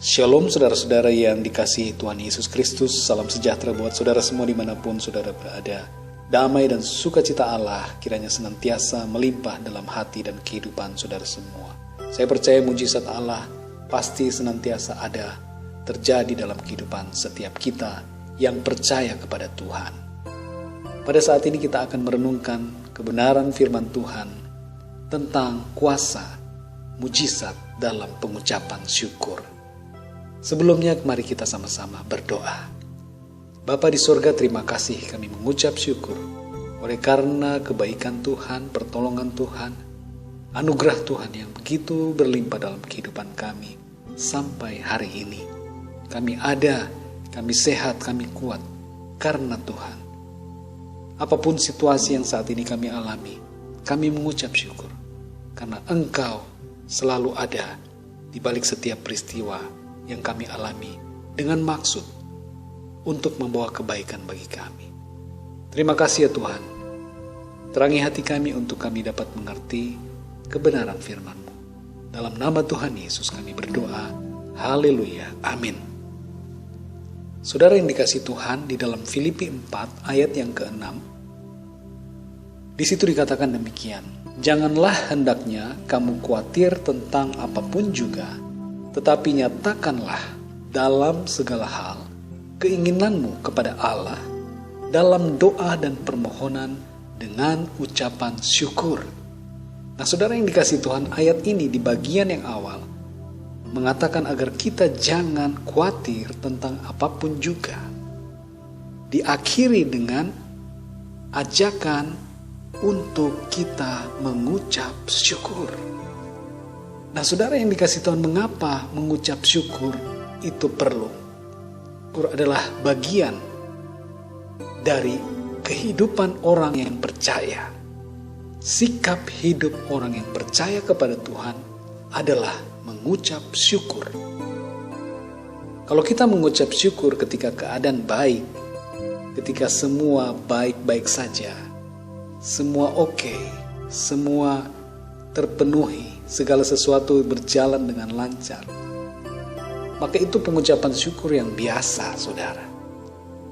Shalom saudara-saudara yang dikasihi Tuhan Yesus Kristus. Salam sejahtera buat saudara semua dimanapun saudara berada. Damai dan sukacita Allah kiranya senantiasa melimpah dalam hati dan kehidupan saudara semua. Saya percaya mujizat Allah pasti senantiasa ada terjadi dalam kehidupan setiap kita yang percaya kepada Tuhan. Pada saat ini kita akan merenungkan kebenaran firman Tuhan tentang kuasa mujizat dalam pengucapan syukur. Sebelumnya mari kita sama-sama berdoa. Bapa di sorga, terima kasih kami mengucap syukur oleh karena kebaikan Tuhan, pertolongan Tuhan, anugerah Tuhan yang begitu berlimpah dalam kehidupan kami sampai hari ini. Kami ada, kami sehat, kami kuat karena Tuhan. Apapun situasi yang saat ini kami alami, kami mengucap syukur karena Engkau selalu ada di balik setiap peristiwa yang kami alami dengan maksud untuk membawa kebaikan bagi kami. Terima kasih ya Tuhan. Terangi hati kami untuk kami dapat mengerti kebenaran firman-Mu. Dalam nama Tuhan Yesus kami berdoa. Haleluya. Amin. Saudara yang dikasihi Tuhan, di dalam Filipi 4 ayat yang ke-6, di situ dikatakan demikian. Janganlah hendaknya kamu khawatir tentang apapun juga, tetapi nyatakanlah dalam segala hal keinginanmu kepada Allah dalam doa dan permohonan dengan ucapan syukur. Nah saudara yang dikasihi Tuhan, ayat ini di bagian yang awal mengatakan agar kita jangan khawatir tentang apapun juga. Diakhiri dengan ajakan untuk kita mengucap syukur. Nah saudara yang dikasihi Tuhan, mengapa mengucap syukur itu perlu? Syukur adalah bagian dari kehidupan orang yang percaya. Sikap hidup orang yang percaya kepada Tuhan adalah mengucap syukur. Kalau kita mengucap syukur ketika keadaan baik, ketika semua baik-baik saja, semua oke, semua terpenuhi, segala sesuatu berjalan dengan lancar, maka itu pengucapan syukur yang biasa, saudara.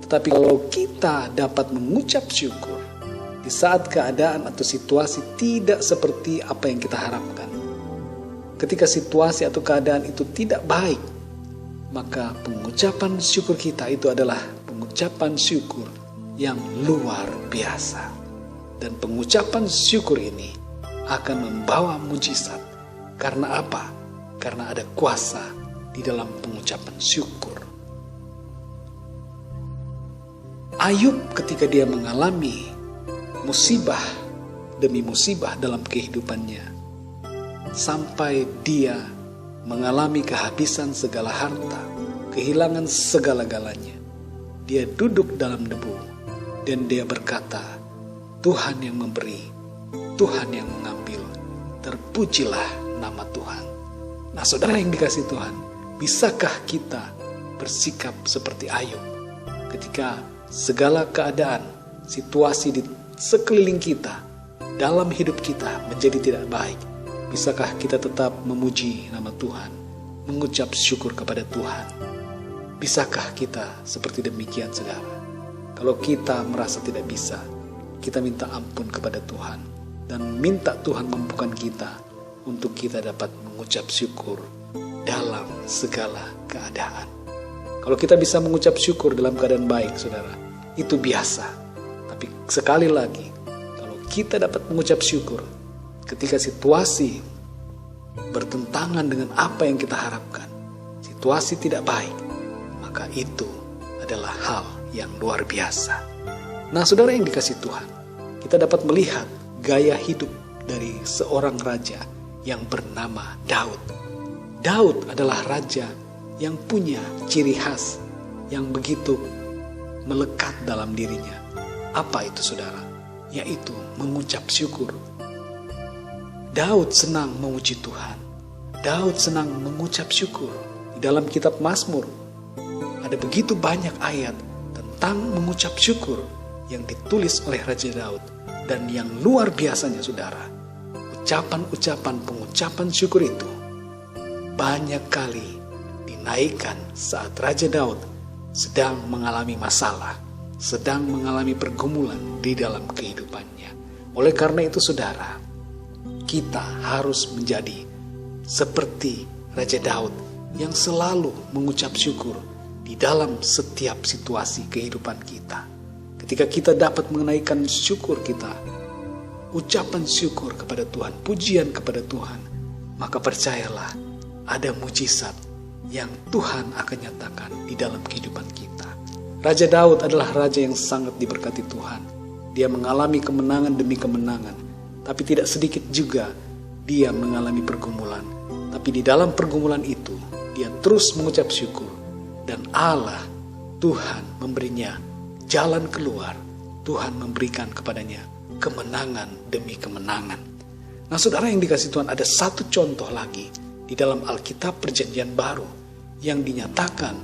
Tetapi kalau kita dapat mengucap syukur di saat keadaan atau situasi tidak seperti apa yang kita harapkan, ketika situasi atau keadaan itu tidak baik, maka pengucapan syukur kita itu adalah pengucapan syukur yang luar biasa. Dan pengucapan syukur ini akan membawa mujizat. Karena apa? Karena ada kuasa di dalam pengucapan syukur. Ayub ketika dia mengalami musibah demi musibah dalam kehidupannya, sampai dia mengalami kehabisan segala harta, kehilangan segala-galanya, dia duduk dalam debu dan dia berkata, Tuhan yang memberi, Tuhan yang mengambil, terpujilah nama Tuhan. Nah saudara yang dikasihi Tuhan, bisakah kita bersikap seperti Ayub ketika segala keadaan, situasi di sekeliling kita, dalam hidup kita menjadi tidak baik? Bisakah kita tetap memuji nama Tuhan, mengucap syukur kepada Tuhan? Bisakah kita seperti demikian saudara? Kalau kita merasa tidak bisa, kita minta ampun kepada Tuhan dan minta Tuhan mampukan kita untuk kita dapat mengucap syukur dalam segala keadaan. Kalau kita bisa mengucap syukur dalam keadaan baik, saudara, itu biasa. Tapi sekali lagi, kalau kita dapat mengucap syukur ketika situasi bertentangan dengan apa yang kita harapkan, situasi tidak baik, maka itu adalah hal yang luar biasa. Nah, saudara yang dikasihi Tuhan, kita dapat melihat gaya hidup dari seorang raja yang bernama Daud. Daud adalah raja yang punya ciri khas yang begitu melekat dalam dirinya. Apa itu saudara? Yaitu mengucap syukur. Daud senang memuji Tuhan. Daud senang mengucap syukur. Di dalam kitab Mazmur ada begitu banyak ayat tentang mengucap syukur yang ditulis oleh Raja Daud. Dan yang luar biasanya saudara, ucapan-ucapan pengucapan syukur itu banyak kali dinaikkan saat Raja Daud sedang mengalami masalah, sedang mengalami pergumulan di dalam kehidupannya. Oleh karena itu saudara, kita harus menjadi seperti Raja Daud yang selalu mengucap syukur di dalam setiap situasi kehidupan kita. Ketika kita dapat menaikkan syukur kita, ucapan syukur kepada Tuhan, pujian kepada Tuhan, maka percayalah ada mujizat yang Tuhan akan nyatakan di dalam kehidupan kita. Raja Daud adalah raja yang sangat diberkati Tuhan. Dia mengalami kemenangan demi kemenangan, tapi tidak sedikit juga dia mengalami pergumulan. Tapi di dalam pergumulan itu, dia terus mengucap syukur. Dan Allah, Tuhan memberinya jalan keluar. Tuhan memberikan kepadanya kemenangan demi kemenangan. Nah saudara yang dikasihi Tuhan, ada satu contoh lagi di dalam Alkitab Perjanjian Baru yang dinyatakan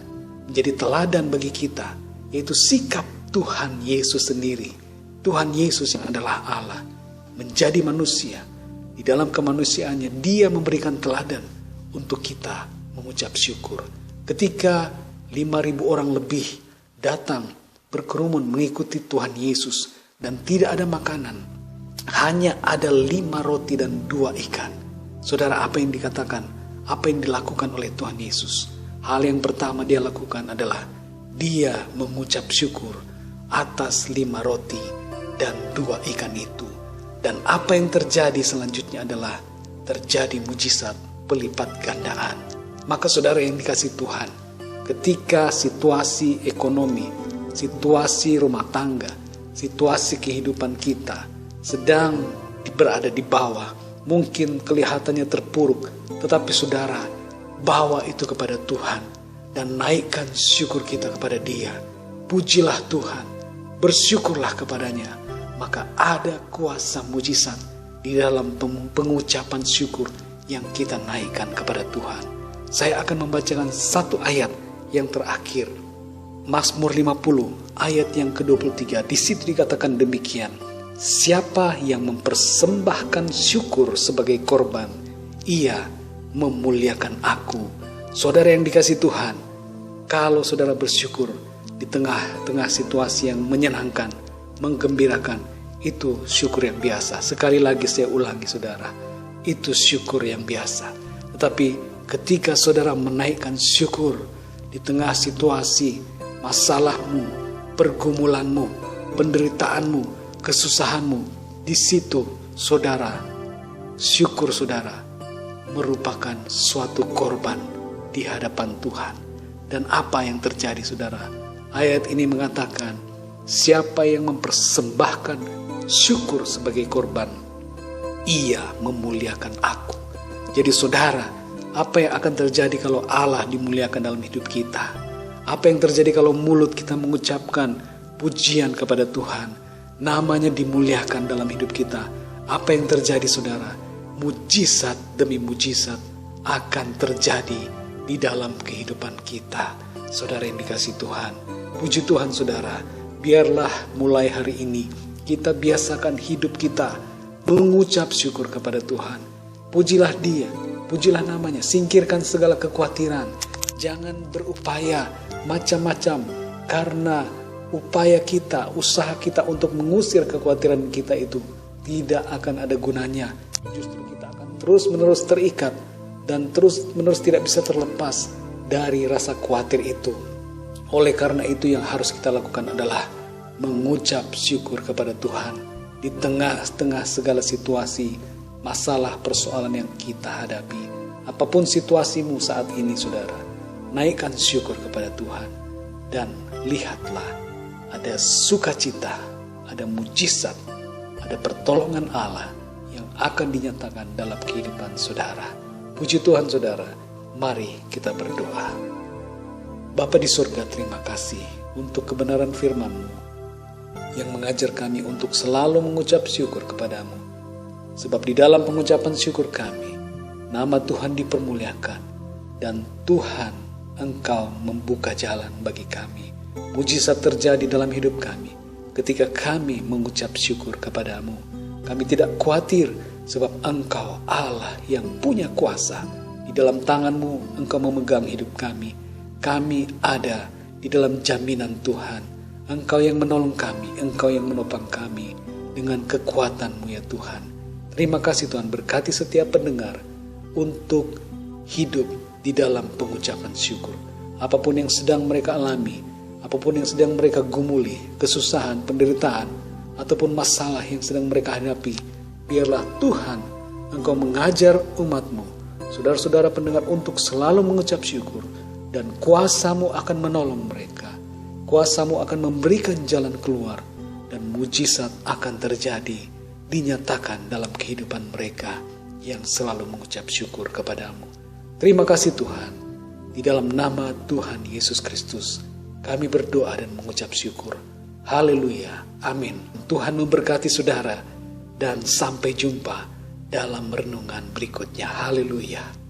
menjadi teladan bagi kita, yaitu sikap Tuhan Yesus sendiri. Tuhan Yesus yang adalah Allah menjadi manusia. Di dalam kemanusiaannya dia memberikan teladan untuk kita mengucap syukur. Ketika 5.000 orang lebih datang berkerumun mengikuti Tuhan Yesus dan tidak ada makanan, hanya ada 5 roti dan 2 ikan. Saudara, apa yang dikatakan, apa yang dilakukan oleh Tuhan Yesus? Hal yang pertama dia lakukan adalah dia mengucap syukur atas 5 roti dan 2 ikan itu. Dan apa yang terjadi selanjutnya adalah terjadi mujizat pelipat gandaan. Maka saudara yang dikasihi Tuhan, ketika situasi ekonomi, situasi rumah tangga, situasi kehidupan kita sedang berada di bawah, mungkin kelihatannya terpuruk, tetapi saudara, bawa itu kepada Tuhan dan naikkan syukur kita kepada Dia. Pujilah Tuhan, bersyukurlah kepadanya, maka ada kuasa mujizat di dalam pengucapan syukur yang kita naikkan kepada Tuhan. Saya akan membacakan satu ayat yang terakhir, Mazmur 50 ayat yang ke-23. Di situ dikatakan demikian, siapa yang mempersembahkan syukur sebagai korban, ia memuliakan aku. Saudara yang dikasihi Tuhan, kalau saudara bersyukur di tengah-tengah situasi yang menyenangkan, menggembirakan, itu syukur yang biasa. Sekali lagi saya ulangi saudara, itu syukur yang biasa. Tetapi ketika saudara menaikkan syukur di tengah situasi masalahmu, pergumulanmu, penderitaanmu, kesusahanmu, di situ saudara, syukur saudara merupakan suatu korban di hadapan Tuhan. Dan apa yang terjadi saudara? Ayat ini mengatakan, siapa yang mempersembahkan syukur sebagai korban, ia memuliakan aku. Jadi saudara, apa yang akan terjadi kalau Allah dimuliakan dalam hidup kita? Apa yang terjadi kalau mulut kita mengucapkan pujian kepada Tuhan, namanya dimuliakan dalam hidup kita? Apa yang terjadi saudara? Mujizat demi mujizat akan terjadi di dalam kehidupan kita. Saudara yang dikasihi Tuhan, puji Tuhan saudara, biarlah mulai hari ini kita biasakan hidup kita mengucap syukur kepada Tuhan. Pujilah Dia, pujilah namanya, singkirkan segala kekhawatiran. Jangan berupaya macam-macam, karena upaya kita, usaha kita untuk mengusir kekhawatiran kita itu tidak akan ada gunanya. Justru kita akan terus-menerus terikat dan terus-menerus tidak bisa terlepas dari rasa khawatir itu. Oleh karena itu yang harus kita lakukan adalah mengucap syukur kepada Tuhan di tengah-tengah segala situasi, masalah, persoalan yang kita hadapi. Apapun situasimu saat ini saudara, naikkan syukur kepada Tuhan dan lihatlah ada sukacita, ada mujizat, ada pertolongan Allah yang akan dinyatakan dalam kehidupan saudara. Puji Tuhan saudara, mari kita berdoa. Bapa di surga, terima kasih untuk kebenaran firman-Mu yang mengajar kami untuk selalu mengucap syukur kepadamu. Sebab di dalam pengucapan syukur kami, nama Tuhan dipermuliakan dan Tuhan Engkau membuka jalan bagi kami. Mujizat terjadi dalam hidup kami ketika kami mengucap syukur kepadamu. Kami tidak khawatir sebab Engkau Allah yang punya kuasa Di dalam tangan-Mu Engkau memegang hidup kami. Kami ada di dalam jaminan Tuhan. Engkau yang menolong kami, Engkau yang menopang kami dengan kekuatan-Mu ya Tuhan. Terima kasih Tuhan, berkati setiap pendengar untuk hidup di dalam pengucapan syukur. Apapun yang sedang mereka alami, apapun yang sedang mereka gumuli, kesusahan, penderitaan, ataupun masalah yang sedang mereka hadapi, biarlah Tuhan Engkau mengajar umat-Mu, saudara-saudara pendengar, untuk selalu mengucap syukur, dan kuasa-Mu akan menolong mereka. Kuasa-Mu akan memberikan jalan keluar, dan mujizat akan terjadi, dinyatakan dalam kehidupan mereka yang selalu mengucap syukur kepadamu. Terima kasih Tuhan. Di dalam nama Tuhan Yesus Kristus, kami berdoa dan mengucap syukur. Haleluya. Amin. Tuhan memberkati saudara, dan sampai jumpa dalam renungan berikutnya. Haleluya.